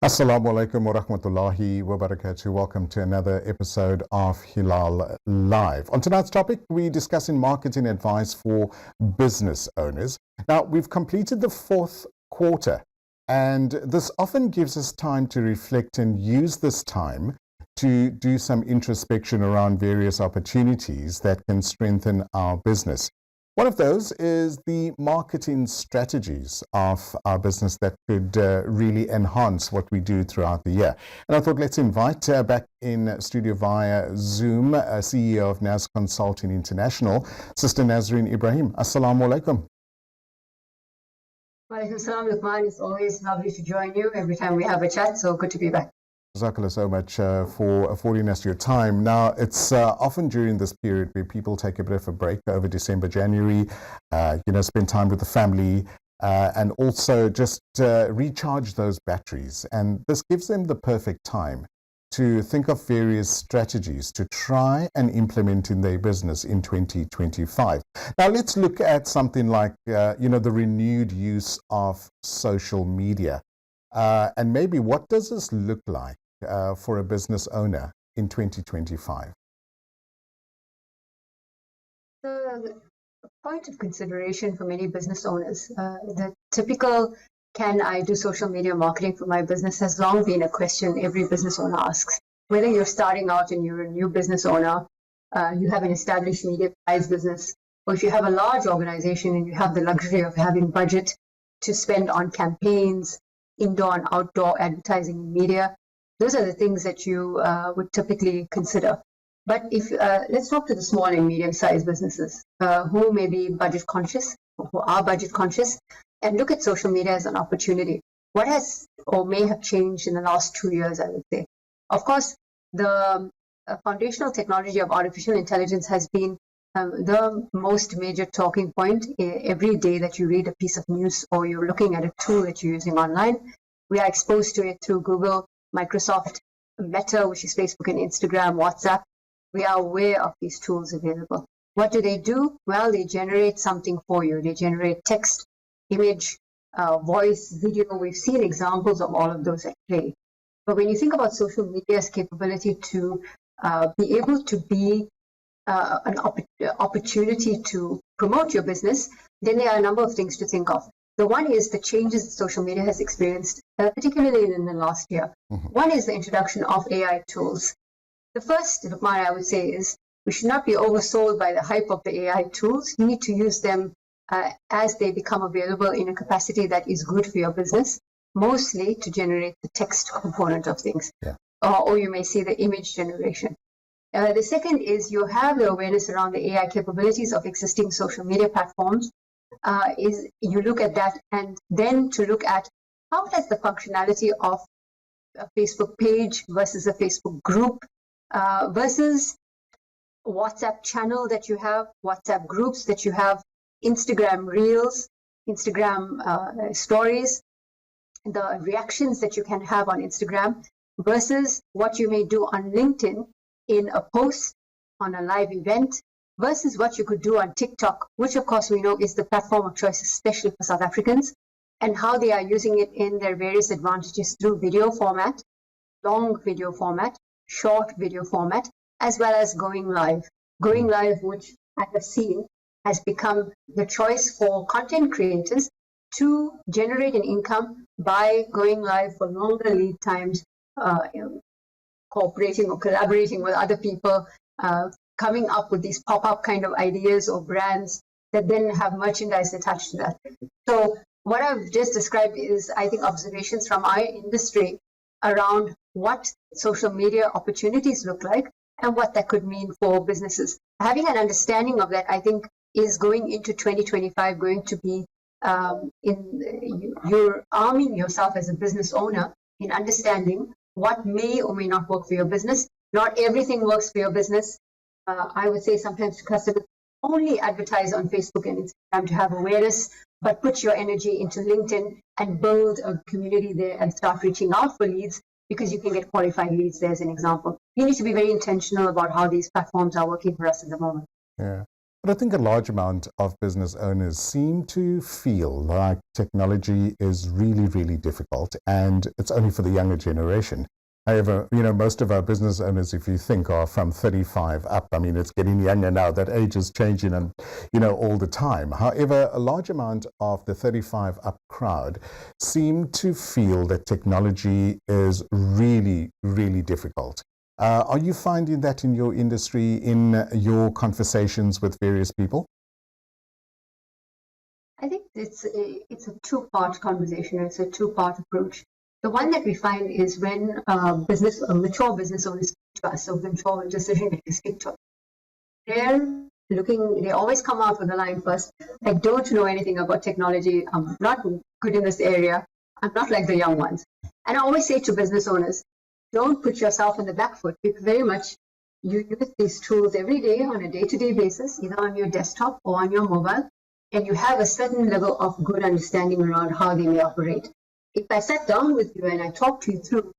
Assalamu alaikum wa rahmatullahi wa barakatuh. Welcome to another episode of Hilaal Live. On tonight's topic, we're discussing marketing advice for business owners. Now, we've completed the fourth quarter, and this often gives us time to reflect and use this time to do some introspection around various opportunities that can strengthen our business. One of those is the marketing strategies of our business that could really enhance what we do throughout the year. And I thought let's invite back in studio via Zoom, CEO of Naz Consulting International, Sister Nazereen Ebrahim. Assalamu alaikum. Walaikum salam, Luqman. It's always lovely to join you every time we have a chat, so good to be back. Jazakallah so much for affording us your time. Now, it's often during this period where people take a bit of a break over December, January, spend time with the family, and also just recharge those batteries. And this gives them the perfect time to think of various strategies to try and implement in their business in 2025. Now, let's look at something like, the renewed use of social media. And maybe what does this look like for a business owner in 2025? The point of consideration for many business owners, the typical can I do social media marketing for my business has long been a question every business owner asks. Whether you're starting out and you're a new business owner, you have an established medium-sized business, or if you have a large organization and you have the luxury of having budget to spend on campaigns, indoor and outdoor advertising and media, those are the things that you would typically consider. But if let's talk to the small and medium-sized businesses who may be budget conscious, who are budget conscious, and look at social media as an opportunity. What has or may have changed in the last 2 years, I would say? Of course, the foundational technology of artificial intelligence has been the most major talking point every day that you read a piece of news or you're looking at a tool that you're using online. We are exposed to it through Google, Microsoft, Meta, which is Facebook and Instagram, WhatsApp. We are aware of these tools available. What do? Well, they generate something for you. They generate text, image, voice, video. We've seen examples of all of those at play. But when you think about social media's capability to be able to be an opportunity to promote your business, then there are a number of things to think of. The one is the changes that social media has experienced, particularly in the last year. Mm-hmm. One is the introduction of AI tools. The first, Luqman, I would say is we should not be oversold by the hype of the AI tools. You need to use them as they become available in a capacity that is good for your business, mostly to generate the text component of things. Yeah. Or you may see the image generation. The second is you have the awareness around the AI capabilities of existing social media platforms. Is you look at that and then to look at how does the functionality of a Facebook page versus a Facebook group versus WhatsApp channel that you have, WhatsApp groups that you have, Instagram Reels, Instagram stories, the reactions that you can have on Instagram versus what you may do on LinkedIn in a post, on a live event, versus what you could do on TikTok, which of course we know is the platform of choice, especially for South Africans, and how they are using it in their various advantages through video format, long video format, short video format, as well as going live. Going live, which I have seen, has become the choice for content creators to generate an income by going live for longer lead times, cooperating or collaborating with other people, coming up with these pop-up kind of ideas or brands that then have merchandise attached to that. So what I've just described is, I think, observations from our industry around what social media opportunities look like and what that could mean for businesses. Having an understanding of that, I think, is going into 2025 going to be you're arming yourself as a business owner in understanding what may or may not work for your business. Not everything works for your business. I would say sometimes to customers, only advertise on Facebook and Instagram to have awareness, but put your energy into LinkedIn and build a community there and start reaching out for leads because you can get qualified leads there as an example. You need to be very intentional about how these platforms are working for us at the moment. Yeah. But I think a large amount of business owners seem to feel like technology is really, really difficult and it's only for the younger generation. However, most of our business owners, if you think, are from 35 up. I mean, it's getting younger now. That age is changing and, all the time. However, a large amount of the 35 up crowd seem to feel that technology is really, really difficult. Are you finding that in your industry, in your conversations with various people? I think it's a two-part conversation. It's a two-part approach. The one that we find is when mature business owners speak to us, so mature decision makers speak to us. They always come out with the line first, I don't know anything about technology. I'm not good in this area. I'm not like the young ones. And I always say to business owners, don't put yourself on the back foot, because very much you use these tools every day on a day-to-day basis, either on your desktop or on your mobile, and you have a certain level of good understanding around how they may operate. If I sat down with you and I talked you through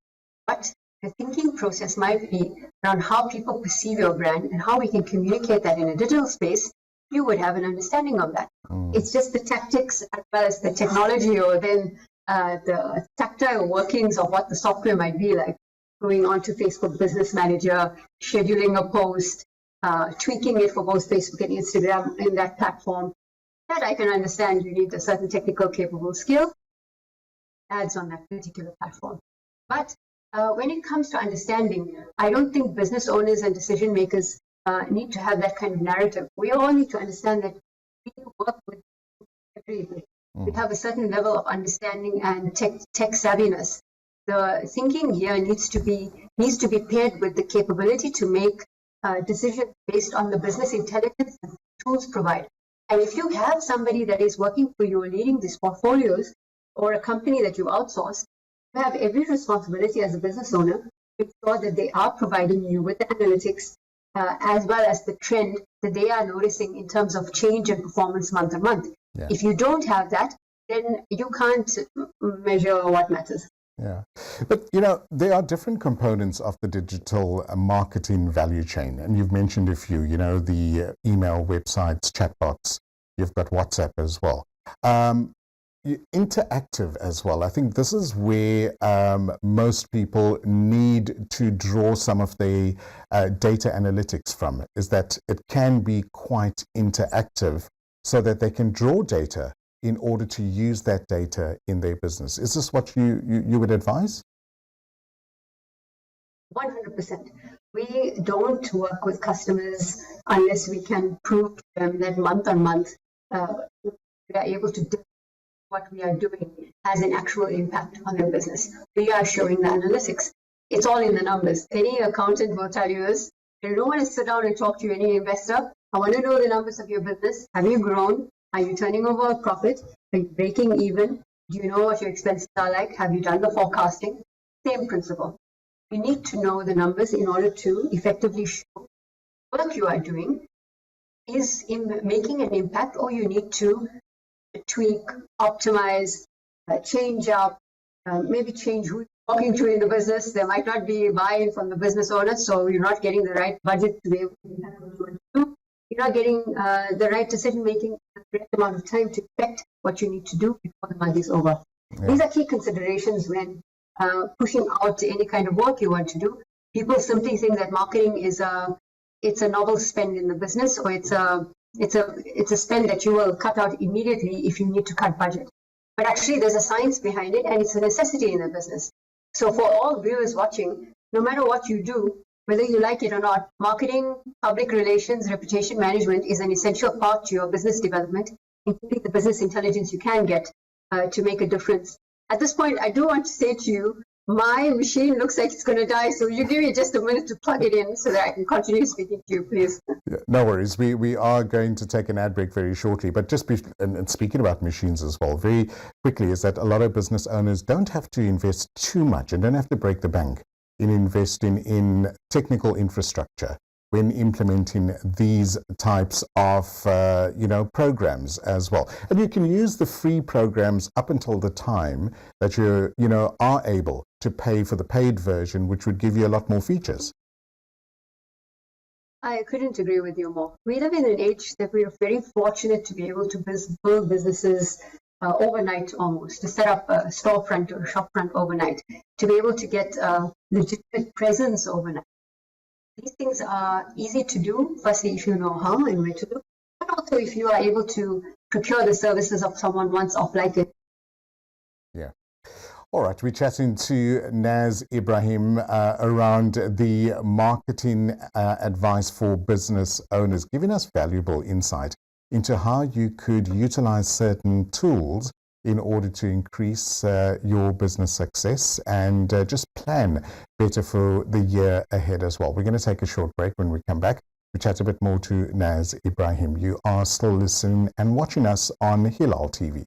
what the thinking process might be around how people perceive your brand and how we can communicate that in a digital space, you would have an understanding of that. It's just the tactics as well as the technology, or then the tactile workings of what the software might be like. Going on to Facebook Business Manager, scheduling a post, tweaking it for both Facebook and Instagram in that platform. That I can understand you need a certain technical capable skill, ads on that particular platform. But when it comes to understanding, I don't think business owners and decision makers need to have that kind of narrative. We all need to understand that we work with everything. We have a certain level of understanding and tech savviness. The thinking here needs to be paired with the capability to make decisions based on the business intelligence that tools provide. And if you have somebody that is working for you, leading these portfolios, or a company that you outsource, you have every responsibility as a business owner to ensure that they are providing you with the analytics as well as the trend that they are noticing in terms of change and performance month to month. Yeah. If you don't have that, then you can't measure what matters. Yeah. But, there are different components of the digital marketing value chain. And you've mentioned a few, the email, websites, chatbots. You've got WhatsApp as well. Interactive as well. I think this is where most people need to draw some of the data analytics from, is that it can be quite interactive so that they can draw data in order to use that data in their business. Is this what you would advise? 100%. We don't work with customers unless we can prove to them that month on month we are able to do what we are doing has an actual impact on their business. We are showing the analytics. It's all in the numbers. Any accountant will tell you this. They don't want to sit down and talk to any investor. I want to know the numbers of your business. Have you grown? Are you turning over a profit? Are you breaking even? Do you know what your expenses are like? Have you done the forecasting? Same principle. You need to know the numbers in order to effectively show work you are doing is in making an impact, or you need to tweak, optimize, change up, maybe change who you're talking to in the business. There might not be buy-in from the business owner, so you're not getting the right budget to be able to impact what you want to do. You're not getting the right decision-making, the right amount of time to effect what you need to do before the month is over. Yeah. These are key considerations when pushing out any kind of work you want to do. People simply think that marketing is it's a novel spend in the business, or it's a spend that you will cut out immediately if you need to cut budget. But actually, there's a science behind it, and it's a necessity in the business. So for all viewers watching, no matter what you do, whether you like it or not, marketing, public relations, reputation management is an essential part to your business development, including the business intelligence you can get to make a difference. At this point, I do want to say to you, my machine looks like it's going to die, so you give me just a minute to plug it in so that I can continue speaking to you, please. Yeah, no worries. We are going to take an ad break very shortly, but and speaking about machines as well, very quickly, is that a lot of business owners don't have to invest too much and don't have to break the bank in investing in technical infrastructure when implementing these types of programs as well. And you can use the free programs up until the time that you are able to pay for the paid version, which would give you a lot more features. I couldn't agree with you more. We live in an age that we are very fortunate to be able to build businesses overnight almost, to set up a storefront or a shopfront overnight, to be able to get a legitimate presence overnight. These things are easy to do, firstly, if you know how and where to do, but also if you are able to procure the services of someone once off like it. Yeah. All right, we're chatting to Naz Ebrahim around the marketing advice for business owners, giving us valuable insight into how you could utilize certain tools in order to increase your business success and just plan better for the year ahead as well. We're going to take a short break. When we come back, we chat a bit more to Naz Ebrahim. You are still listening and watching us on Hilaal TV.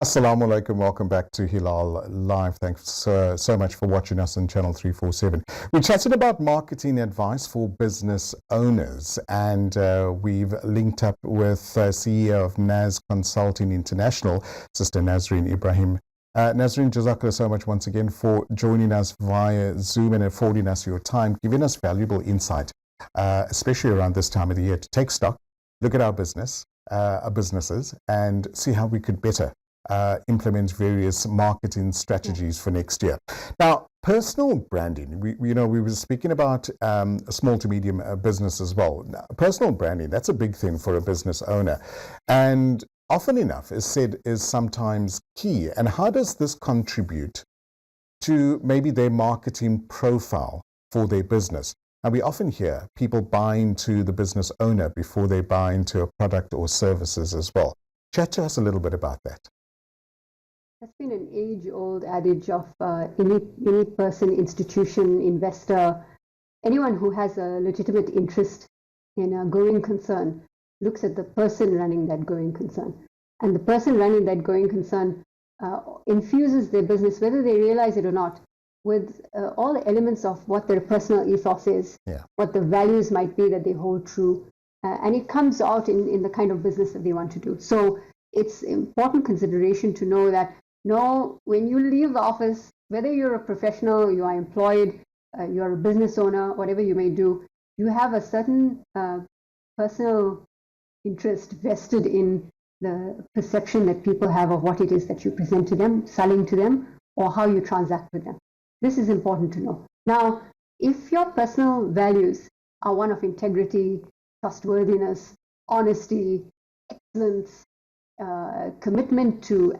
Assalamu alaikum, welcome back to Hilaal Live. Thanks so much for watching us on Channel 347. We chatted about marketing advice for business owners, and we've linked up with CEO of Naz Consulting International, Sister Nazereen Ebrahim. Nazereen, jazakallah so much once again for joining us via Zoom and affording us your time, giving us valuable insight, especially around this time of the year, to take stock, look at our businesses, and see how we could better implement various marketing strategies for next year. Now, personal branding, we were speaking about small to medium business as well. Now, personal branding, that's a big thing for a business owner, and often enough is said is sometimes key. And how does this contribute to maybe their marketing profile for their business? And we often hear people buy into the business owner before they buy into a product or services as well. Chat to us a little bit about that. That's been an age-old adage of any person, institution, investor, anyone who has a legitimate interest in a going concern looks at the person running that going concern. And the person running that going concern infuses their business, whether they realize it or not, with all the elements of what their personal ethos is, what the values might be that they hold true, and it comes out in the kind of business that they want to do. So it's important consideration to know that when you leave the office, whether you're a professional, you are employed, you're a business owner, whatever you may do, you have a certain personal interest vested in the perception that people have of what it is that you present to them, selling to them, or how you transact with them. This is important to know. Now, if your personal values are one of integrity, trustworthiness, honesty, excellence, commitment to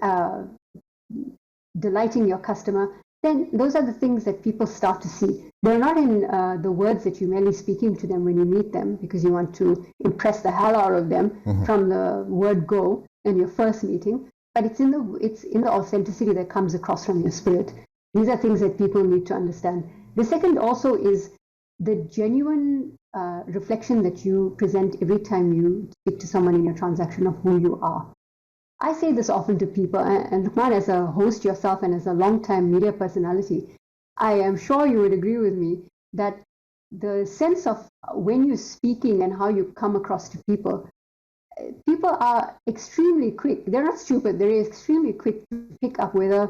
delighting your customer, then those are the things that people start to see. They're not in the words that you're merely speaking to them when you meet them because you want to impress the hell out of them from the word go in your first meeting, but it's in the authenticity that comes across from your spirit. These are things that people need to understand. The second also is the genuine reflection that you present every time you speak to someone in your transaction of who you are. I say this often to people, and Luqman, as a host yourself and as a long-time media personality, I am sure you would agree with me that the sense of when you're speaking and how you come across to people are extremely quick. They're not stupid. They're extremely quick to pick up whether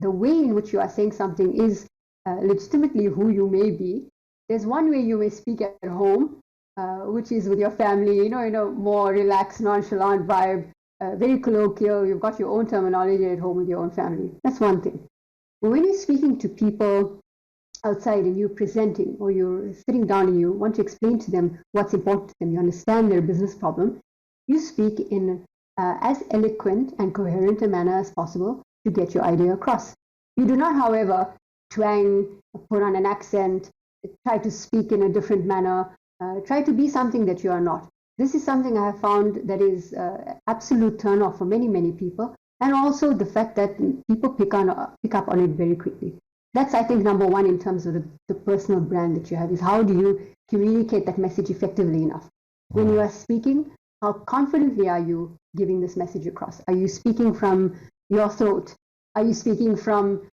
the way in which you are saying something is legitimately who you may be. There's one way you may speak at home, which is with your family, more relaxed, nonchalant vibe. Very colloquial, you've got your own terminology at home with your own family. That's one thing. But when you're speaking to people outside and you're presenting or you're sitting down and you want to explain to them what's important to them, you understand their business problem, you speak in as eloquent and coherent a manner as possible to get your idea across. You do not, however, twang, put on an accent, try to speak in a different manner, try to be something that you are not. This is something I have found that is absolute turn-off for many, many people, and also the fact that people pick up on it very quickly. That's, I think, number one in terms of the personal brand that you have, is how do you communicate that message effectively enough? When you are speaking, how confidently are you giving this message across? Are you speaking from your throat? Are you speaking from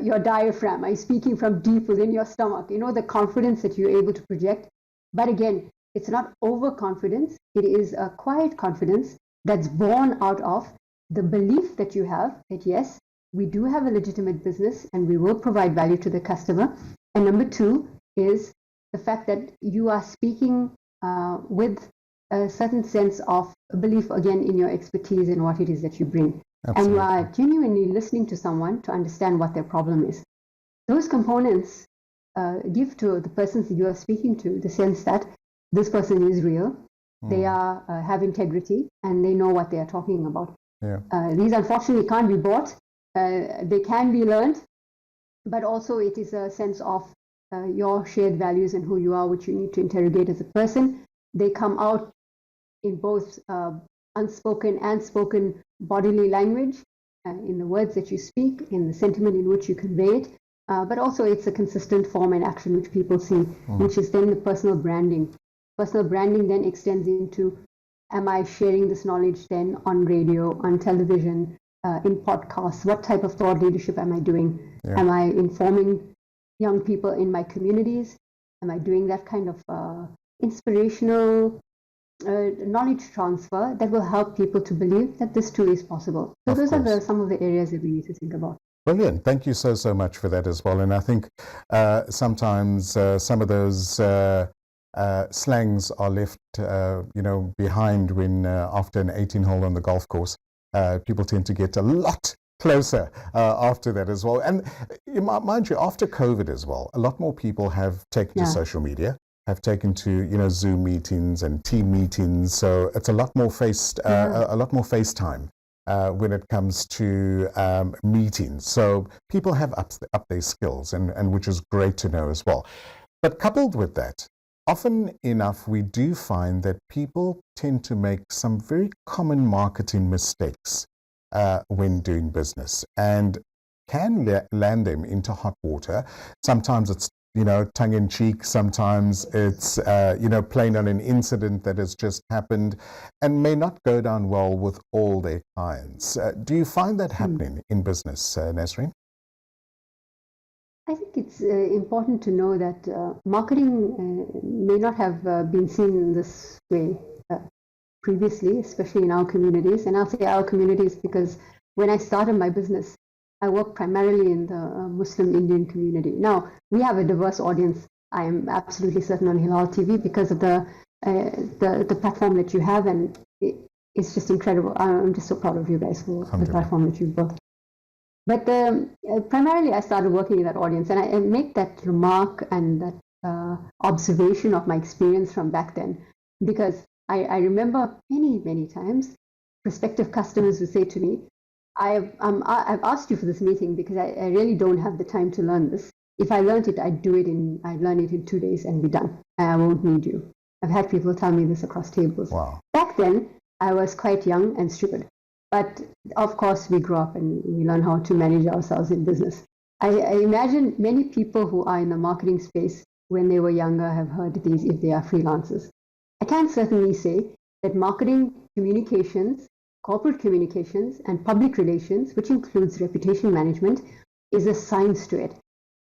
your diaphragm? Are you speaking from deep within your stomach? The confidence that you're able to project. But again, it's not overconfidence. It is a quiet confidence that's born out of the belief that you have that, yes, we do have a legitimate business and we will provide value to the customer. And number two is the fact that you are speaking with a certain sense of belief, again, in your expertise and what it is that you bring. Absolutely. And you are genuinely listening to someone to understand what their problem is. Those components give to the persons that you are speaking to the sense that this person is real, they are have integrity, and they know what they are talking about. Yeah. These unfortunately can't be bought. They can be learned, but also it is a sense of your shared values and who you are, which you need to interrogate as a person. They come out in both unspoken and spoken bodily language, in the words that you speak, in the sentiment in which you convey it, but also it's a consistent form and action which people see, which is then the personal branding. Personal branding then extends into, am I sharing this knowledge then on radio, on television, in podcasts? What type of thought leadership am I doing? Yeah. Am I informing young people in my communities? Am I doing that kind of inspirational knowledge transfer that will help people to believe that this too is possible? So those are some of the areas that we need to think about. Brilliant. Thank you so much for that as well. And I think sometimes some of those slangs are left, behind when after an 18-hole on the golf course, people tend to get a lot closer after that as well. And mind you, after COVID as well, a lot more people have taken to social media, have taken to Zoom meetings and team meetings. So it's a lot more FaceTime when it comes to meetings. So people have upped their skills, and which is great to know as well. But coupled with that, often enough, we do find that people tend to make some very common marketing mistakes when doing business, and can land them into hot water. Sometimes it's tongue-in-cheek. Sometimes it's playing on an incident that has just happened and may not go down well with all their clients. Do you find that happening in business, Nazereen? I think it's important to know that marketing may not have been seen this way previously, especially in our communities. And I'll say our communities because when I started my business, I work primarily in the Muslim Indian community. Now, we have a diverse audience. I am absolutely certain on Hilaal TV because of the platform that you have, and it's just incredible. I'm just so proud of you guys for the platform that you've built. But primarily, I started working in that audience, and I make that remark and that observation of my experience from back then, because I remember many times prospective customers would say to me, I've asked you for this meeting because I really don't have the time to learn this. If I learned it, I'd learn it in 2 days and be done. And I won't need you. I've had people tell me this across tables. Wow. Back then, I was quite young and stupid. But of course, we grew up and we learn how to manage ourselves in business. I imagine many people who are in the marketing space when they were younger have heard these if they are freelancers. I can certainly say that marketing, communications, corporate communications, and public relations, which includes reputation management, is a science to it.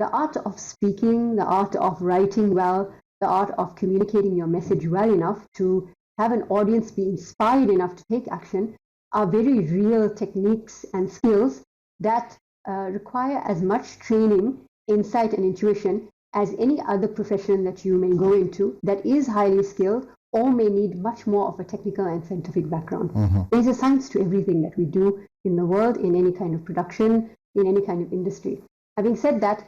The art of speaking, the art of writing well, the art of communicating your message well enough to have an audience be inspired enough to take action are very real techniques and skills that require as much training, insight, and intuition as any other profession that you may go into that is highly skilled or may need much more of a technical and scientific background. There's a science to everything that we do in the world, in any kind of production, in any kind of industry. Having said that,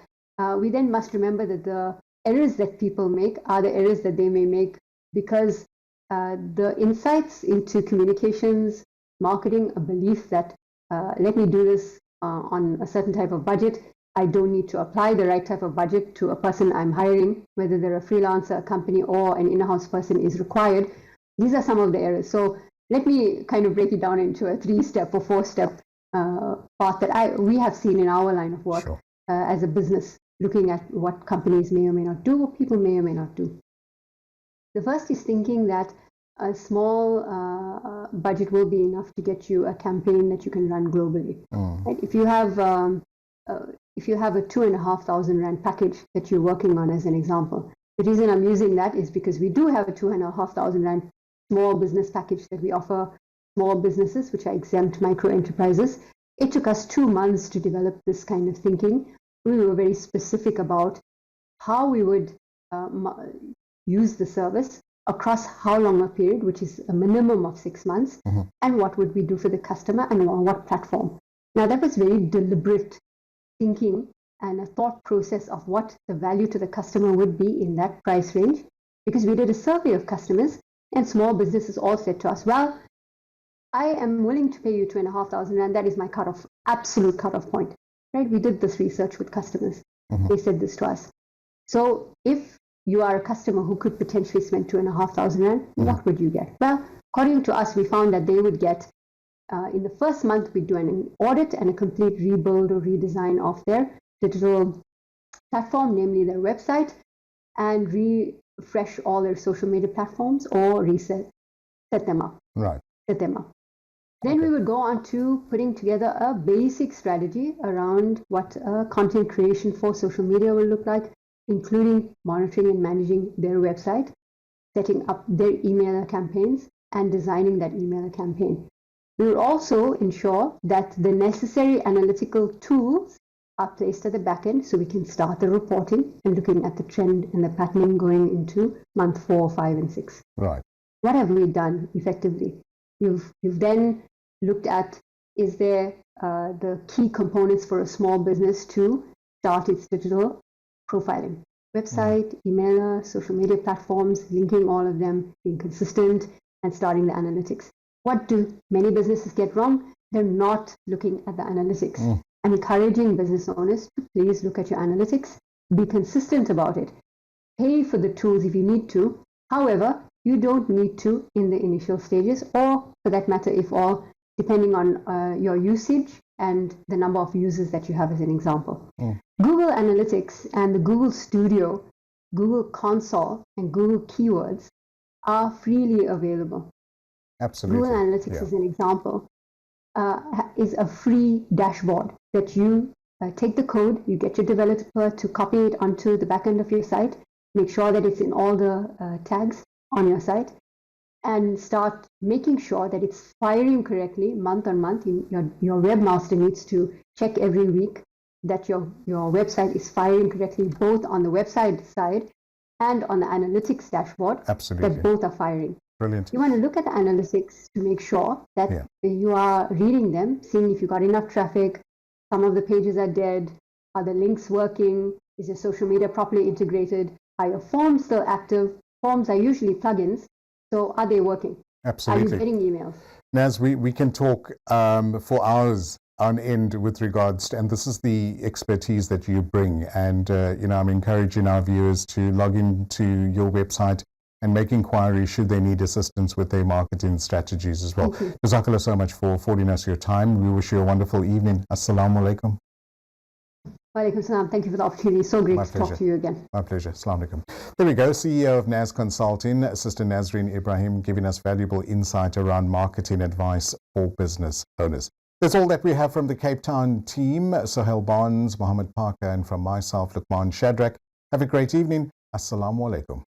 we then must remember that the errors that people make are the errors that they may make because the insights into communications, marketing, a belief that let me do this on a certain type of budget. I don't need to apply the right type of budget to a person I'm hiring, whether they're a freelancer, a company, or an in-house person is required. These are some of the errors. So let me kind of break it down into a 3-step or 4-step path that we have seen in our line of work. Sure. As a business, looking at what companies may or may not do, what people may or may not do. The first is thinking that a small budget will be enough to get you a campaign that you can run globally. Right? If you have a 2,500 Rand package that you're working on, as an example, the reason I'm using that is because we do have a 2,500 Rand small business package that we offer small businesses, which are exempt micro enterprises. It took us 2 months to develop this kind of thinking. We were very specific about how we would use the service, across how long a period, which is a minimum of 6 months, and what would we do for the customer and on what platform. Now that was very deliberate thinking and a thought process of what the value to the customer would be in that price range, because we did a survey of customers and small businesses all said to us, well, I am willing to pay you 2,500 and that is my cutoff, absolute cutoff point. Right? We did this research with customers. They said this to us. So if you are a customer who could potentially spend 2,500 rand, what would you get? Well, according to us, we found that they would get, in the first month, we'd do an audit and a complete rebuild or redesign of their digital platform, namely their website, and refresh all their social media platforms or set them up. Right. Set them up. Then we would go on to putting together a basic strategy around what content creation for social media will look like, including monitoring and managing their website, setting up their emailer campaigns, and designing that emailer campaign. We will also ensure that the necessary analytical tools are placed at the back end so we can start the reporting and looking at the trend and the patterning going into month 4, 5, and 6. Right. What have we done effectively? You've then looked at, is there the key components for a small business to start its digital profiling? Website, emailer, social media platforms, linking all of them, being consistent, and starting the analytics. What do many businesses get wrong? They're not looking at the analytics. I'm encouraging business owners to please look at your analytics, be consistent about it, pay for the tools if you need to. However, you don't need to in the initial stages, or for that matter, if all, depending on your usage and the number of users that you have as an example. Google Analytics and the Google Studio, Google Console, and Google Keywords are freely available. Absolutely. Google Analytics, as an example, is a free dashboard that you take the code, you get your developer to copy it onto the back end of your site, make sure that it's in all the tags on your site, and start making sure that it's firing correctly month on month. Your webmaster needs to check every week that your website is firing correctly, both on the website side and on the analytics dashboard. Absolutely. That both are firing. Brilliant. You want to look at the analytics to make sure that you are reading them, seeing if you got enough traffic, some of the pages are dead, are the links working, is your social media properly integrated, are your forms still active? Forms are usually plugins, so are they working? Absolutely. Are you getting emails? Naz, we can talk for hours on end with regards to, and this is the expertise that you bring, and I'm encouraging our viewers to log into your website and make inquiries should they need assistance with their marketing strategies as well. Jazakallah so much for affording us your time. We wish you a wonderful evening. Assalamu alaikum. Wa alaikum salam. Thank you for the opportunity. So great to talk to you again. My pleasure. Assalamu alaikum. There we go. CEO of Naz Consulting, Sister Nazereen Ebrahim, giving us valuable insight around marketing advice for business owners. That's all that we have from the Cape Town team. Sohail Barnes, Mohammed Parker, and from myself, Luqman Shadrack. Have a great evening. Assalamu alaikum.